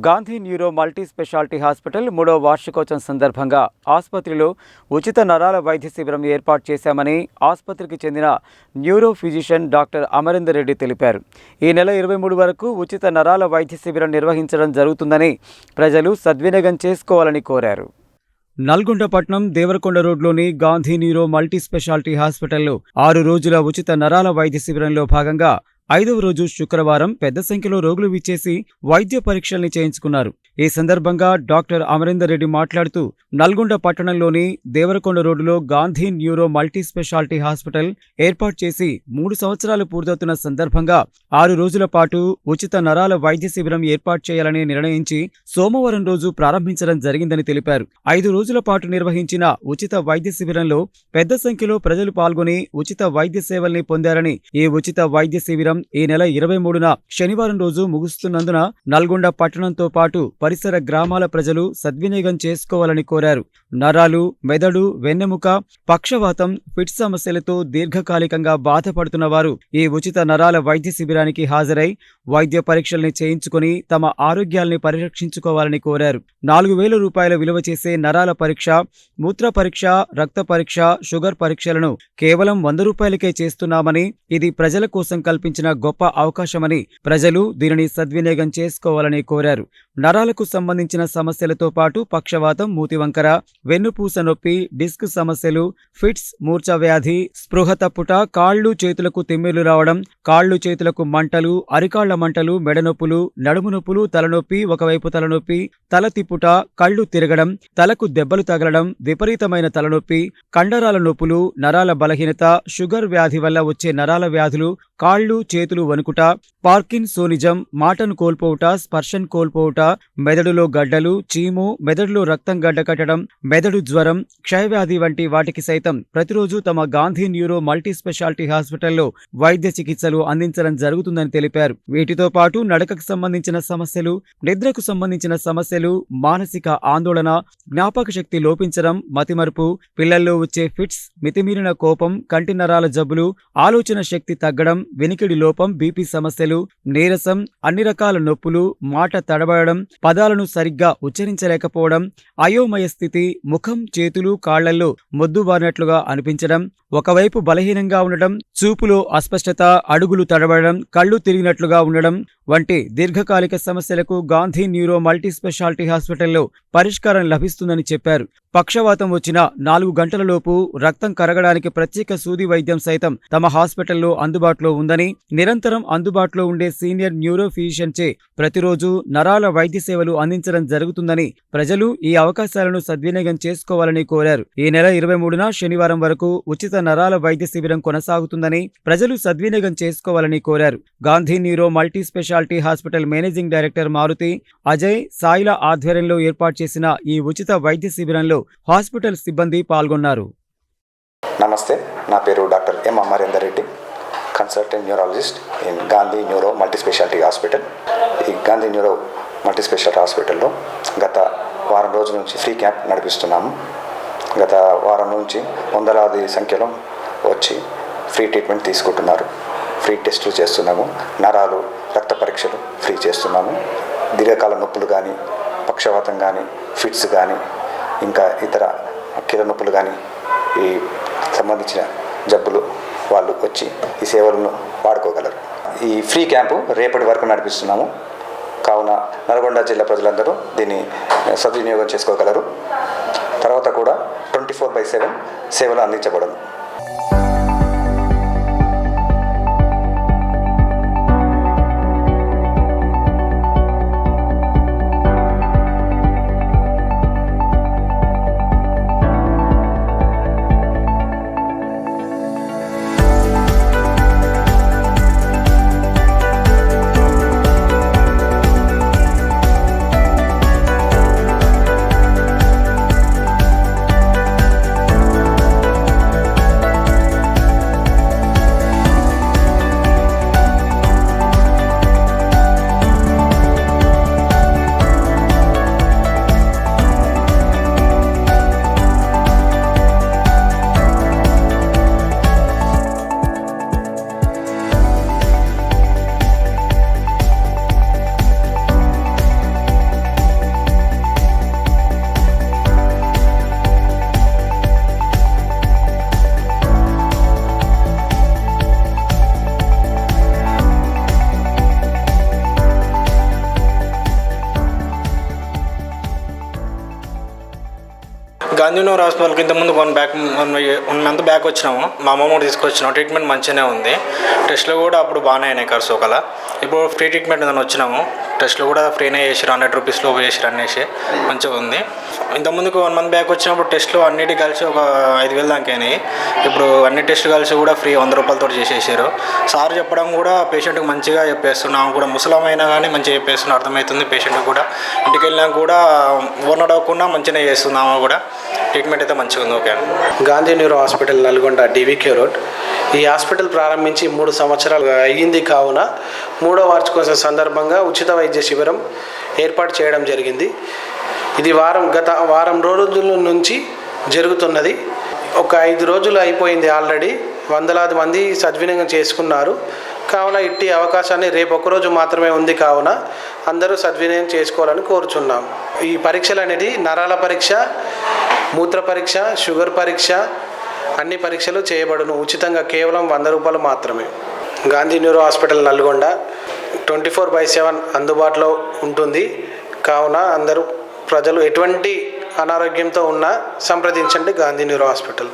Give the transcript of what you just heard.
Gandhi neuro multi speciality hospital 3వ వార్షికోత్సవం సందర్భంగా ఆసుపత్రిలో ఉచిత నరాల వైద్య శిబిరం ఏర్పాటు చేశామని ఆసుపత్రికి చెందిన neuro physician doctor Amarender Reddy తెలిపారు. ఈ నెల 23 వరకు ఉచిత నరాల వైద్య శిబిరం నిర్వహించడం జరుగుతుందని ప్రజలు సద్వినియోగం చేసుకోవాలని కోరారు. నల్గొండ పట్టణం దేవరకొండ రోడ్లోని గాంధీ న్యూరో మల్టీ స్పెషాలిటీ హాస్పిటల్లో 6 రోజుల ఉచిత నరాల వైద్య శిబిరంలో భాగంగా 5వ రోజు శుక్రవారం పెద్ద సంఖ్యలో రోగులు విచ్చేసి వైద్య పరీక్షల్ని చేయించుకున్నారు. ఈ సందర్భంగా డాక్టర్ అమరేందర్ రెడ్డి మాట్లాడుతూ నల్గొండ పట్టణంలోని దేవరకొండ రోడ్డులో Gandhi neuro multi speciality hospital ఏర్పాటు చేసి 3 సంవత్సరాలు పూర్తవుతున్న సందర్భంగా 6 రోజుల పాటు ఉచిత నరాల వైద్య శిబిరం ఏర్పాటు చేయాలని నిర్ణయించి సోమవారం రోజు ప్రారంభించడం జరిగిందని తెలిపారు. 5 రోజుల పాటు నిర్వహించిన ఉచిత వైద్య శిబిరంలో పెద్ద సంఖ్యలో ప్రజలు పాల్గొని ఉచిత వైద్య సేవల్ని పొందారని, ఈ ఉచిత వైద్య శిబిరం ఈ నెల 23న శనివారం రోజు ముగుస్తున్నందున నల్గొండ పట్టణంతో పాటు పరిసర గ్రామాల ప్రజలు సద్వినియోగం చేసుకోవాలని కోరారు. నరాలు, మెదడు, వెన్నెముక, పక్షవాతం, ఫిట్స్ సమస్యలతో దీర్ఘకాలికంగా బాధపడుతున్న వారు ఈ ఉచిత నరాల వైద్య శిబిరానికి హాజరై వైద్య పరీక్షల్ని చేయించుకుని తమ ఆరోగ్యాల్ని పరిరక్షించుకోవాలని కోరారు. 4,000 రూపాయల విలువ చేసే నరాల పరీక్ష, మూత్ర పరీక్ష, రక్త పరీక్ష, షుగర్ పరీక్షలను కేవలం 100 రూపాయలకే చేస్తున్నామని, ఇది ప్రజల కోసం కల్పించిన గొప్ప అవకాశమని ప్రజలు దీనిని సద్వినియోగం చేసుకోవాలని కోరారు. నరాలకు సంబంధించిన సమస్యలతో పాటు పక్షవాతం, మూతివంకర, వెన్నుపూస నొప్పి, డిస్క్ సమస్యలు, ఫిట్స్, మూర్ఛ వ్యాధి, స్పృహ తప్పుట, కాళ్లు చేతులకు తిమ్మిర్లు రావడం, కాళ్లు చేతులకు మంటలు, అరికాళ్ల మంటలు, మెడనొప్పులు, నడుము నొప్పులు, తలనొప్పి, ఒకవైపు తలనొప్పి, తల తిప్పుట, కళ్లు తిరగడం, తలకు దెబ్బలు తగలడం, విపరీతమైన తలనొప్పి, కండరాల నొప్పులు, నరాల బలహీనత, షుగర్ వ్యాధి వల్ల వచ్చే నరాల వ్యాధులు, కాళ్లు చేతులు వణుకుట, పార్కిన్సోనిజం, మాటను కోల్పోవుట, స్పర్శను కోల్పోవుట, మెదడులో గడ్డలు, చీము, మెదడులో రక్తం గడ్డకట్టడం, మెదడు జ్వరం, క్షయవ్యాధి వంటి వాటికి సైతం ప్రతిరోజు తమ గాంధీ న్యూరో మల్టీ స్పెషాలిటీ హాస్పిటల్లో వైద్య చికిత్సలు అందించడం జరుగుతుందని తెలిపారు. వీటితో పాటు నడకకు సంబంధించిన సమస్యలు, నిద్రకు సంబంధించిన సమస్యలు, మానసిక ఆందోళన, జ్ఞాపక శక్తి లోపించడం, మతిమరుపు, పిల్లల్లో వచ్చే ఫిట్స్, మితిమీరిన కోపం, కంటి నరాల జబ్బులు, ఆలోచన శక్తి తగ్గడం, వినికిడి లోపం, బీపీ సమస్యలు, నీరసం, అన్ని రకాల నొప్పులు, మాట తడబడడం, పదాలను సరిగ్గా ఉచ్చరించలేకపోవడం, అయోమయ స్థితి, ముఖం, చేతులు, కాళ్లల్లో మొద్దుబారినట్లుగా అనిపించడం, ఒకవైపు బలహీనంగా ఉండడం, చూపులో అస్పష్టత, అడుగులు తడబడడం, కళ్లు తిరిగినట్లుగా ఉండడం వంటి దీర్ఘకాలిక సమస్యలకు గాంధీ న్యూరో మల్టీ స్పెషాలిటీ హాస్పిటల్లో పరిష్కారం లభిస్తుందని చెప్పారు. పక్షవాతం వచ్చిన 4 గంటలలోపు రక్తం కరగడానికి ప్రత్యేక సూది వైద్యం సైతం తమ హాస్పిటల్లో అందుబాటులో ఉందని, నిరంతరం అందుబాటులో ఉండే సీనియర్ న్యూరో ఫిజిషియన్చే ప్రతిరోజు నరాల వైద్య సేవలు అందించడం జరుగుతుందని ప్రజలు ఈ అవకాశాలను సద్వినియోగం చేసుకోవాలని కోరారు. ఈ నెల 23న శనివారం వరకు ఉచిత నరాల వైద్య శిబిరం కొనసాగుతుందని ప్రజలు సద్వినియోగం చేసుకోవాలని కోరారు. Gandhi neuro multi speciality hospital managing director Maruthi, Ajay, సాయిల ఆధ్వర్యంలో ఏర్పాటు చేసిన ఈ ఉచిత వైద్య శిబిరంలో హాస్పిటల్ సిబ్బంది పాల్గొన్నారు. నమస్తే, నా పేరు doctor M Amarender Reddy, consultant neurologist in Gandhi neuro multi speciality hospital. ఈ గాంధీ న్యూరో మల్టీ స్పెషాలిటీ హాస్పిటల్లో గత వారం రోజుల నుంచి ఫ్రీ క్యాంప్ నడిపిస్తున్నాము. గత వారం నుంచి వందలాది సంఖ్యలో వచ్చి ఫ్రీ ట్రీట్మెంట్ తీసుకుంటున్నారు. ఫ్రీ టెస్టులు చేస్తున్నాము. నరాలు, రక్త పరీక్షలు ఫ్రీ చేస్తున్నాము. దీర్ఘకాల నొప్పులు కానీ, పక్షవాతం కానీ, ఫిట్స్ కానీ, ఇంకా ఇతర కీళ్ళ నొప్పులు కానీ, ఈ సంబంధించిన జబ్బులు వాళ్ళు వచ్చి ఈ సేవలను వాడుకోగలరు. ఈ ఫ్రీ క్యాంపు రేపటి వరకు నడిపిస్తున్నాము. కావున నల్గొండ జిల్లా ప్రజలందరూ దీన్ని సద్వినియోగం చేసుకోగలరు. తర్వాత కూడా 24/7 సేవలు అందించబడను. గాంధీనగర్ హాస్పిటల్కి ఇంతకుముందు వన్ మంత్ బ్యాక్ వచ్చినాము. మా అమ్మమ్మ కూడా తీసుకొచ్చినాము. ట్రీట్మెంట్ మంచిగానే ఉంది. టెస్ట్లు కూడా అప్పుడు బాగానే అయినాయి ఖర్చు ఒకలా. ఇప్పుడు ఫ్రీ ట్రీట్మెంట్ ఉందని వచ్చినాము. టెస్ట్లు కూడా ఫ్రీనే చేసారు, 100 రూపీస్లో చేసారు అనేసి మంచిగా ఉంది. ఇంతకుముందుకు 1 మంత్ బ్యాక్ వచ్చినప్పుడు టెస్ట్లు అన్నిటి కలిసి ఒక 5,000 దాకా అయినాయి. ఇప్పుడు అన్ని టెస్టులు కలిసి కూడా ఫ్రీ 100 రూపాయలతో చేసేసారు. సార్ చెప్పడం కూడా పేషెంట్కి మంచిగా చెప్పేస్తున్నాము. కూడా ముసలమైనా కానీ మంచిగా చెప్పేస్తున్నా అర్థమవుతుంది. పేషెంట్కి కూడా ఇంటికి వెళ్ళినా కూడా ఓనడవకుండా మంచిగా చేస్తున్నాము. కూడా ట్రీట్మెంట్ అయితే మంచిగా ఉంది. Okay. Gandhi neuro hospital Nalgonda డివికే road. ఈ హాస్పిటల్ ప్రారంభించి 3 సంవత్సరాలు అయ్యింది. కావున 3వ వార్షికోత్సవం సందర్భంగా ఉచిత వైద్య శిబిరం ఏర్పాటు చేయడం జరిగింది. ఇది గత వారం రోజుల నుంచి జరుగుతున్నది. ఒక 5 రోజులు అయిపోయింది ఆల్రెడీ. వందలాది మంది సద్వినియోగం చేసుకున్నారు. కావున ఇట్టి అవకాశాన్ని రేపు ఒకరోజు మాత్రమే ఉంది. కావున అందరూ సద్వినియోగం చేసుకోవాలని కోరుచున్నాం. ఈ పరీక్షలు అనేది నరాల పరీక్ష, మూత్ర పరీక్ష, షుగర్ పరీక్ష, అన్ని పరీక్షలు చేయబడును ఉచితంగా. కేవలం 100 రూపాయలు మాత్రమే. గాంధీ న్యూరో హాస్పిటల్ నల్గొండ 24/7 అందుబాటులో ఉంటుంది. కావున అందరూ ప్రజలు ఎటువంటి అనారోగ్యంతో ఉన్నా సంప్రదించండి గాంధీ న్యూరో హాస్పిటల్.